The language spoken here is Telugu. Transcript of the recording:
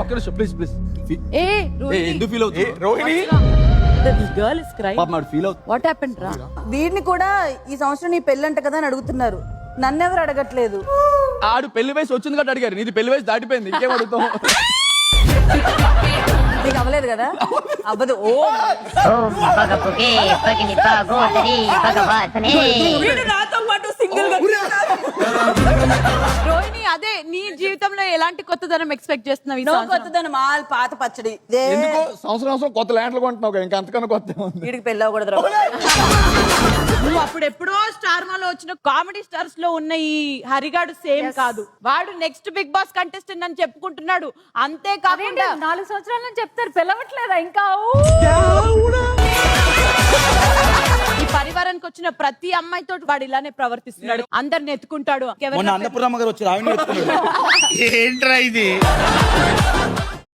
ఒక్క నిమిషం ప్లీజ్ ప్లీజ్. ఏ ఎందుకు ఫీల్ అవుతుంది Rohini this girl is crime. పాప నాడు ఫీల్ అవుతుంది. వాట్ హ్యాపెండ్ రా? వీడిని కూడా ఈ సంవత్సరం నీ పెళ్ళంట కదా అని అడుగుతున్నారు, నన్నెవరు అడగట్లేదు. ఆడు పెళ్లి వయసు వచ్చింది కాబట్టి అడిగారు, నీది పెళ్లి వయసు దాటిపోయింది, ఇంకేం అడుగుతాం. నీకు అవ్వలేదు కదా? అవ్వదు. ఓ వీడు నాతో పాటు సింగిల్ గా రోహిణి, అదే నీ జీవితంలో ఎలాంటి కొత్తదనం ఎక్స్పెక్ట్ చేస్తున్నావు? నో కొత్తదనం, ఆల్ పాత పచ్చడి. ఎందుకో సంవత్సరం కొత్త ల్యాండ్లు కొంటున్నావు ఇంకా అంతకన్నా కొత్త ఉంది. వీడికి పెళ్ళి అవ్వకూడదు. నువ్వు అప్పుడు ఎప్పుడో స్టార్ మాలో వచ్చిన కామెడీ స్టార్స్ లో ఉన్న ఈ హరిగాడు సేమ్ కాదు. వాడు నెక్స్ట్ బిగ్ బాస్ కంటెస్టెంట్ అని చెప్పుకుంటున్నాడు. అంతే కాకుండా 4 సంవత్సరాల నుంచి చెప్తారు, పిలవట్లేదా ఇంకా? ఈ పరివారానికి వచ్చిన ప్రతి అమ్మాయితో వాడు ఇలానే ప్రవర్తిస్తున్నాడు. అందరిని ఎత్తుకుంటాడు. మొన్న అన్నపూర్ణమ్మ గారు వచ్చి ఆవిడ ఏంట్రా ఇది?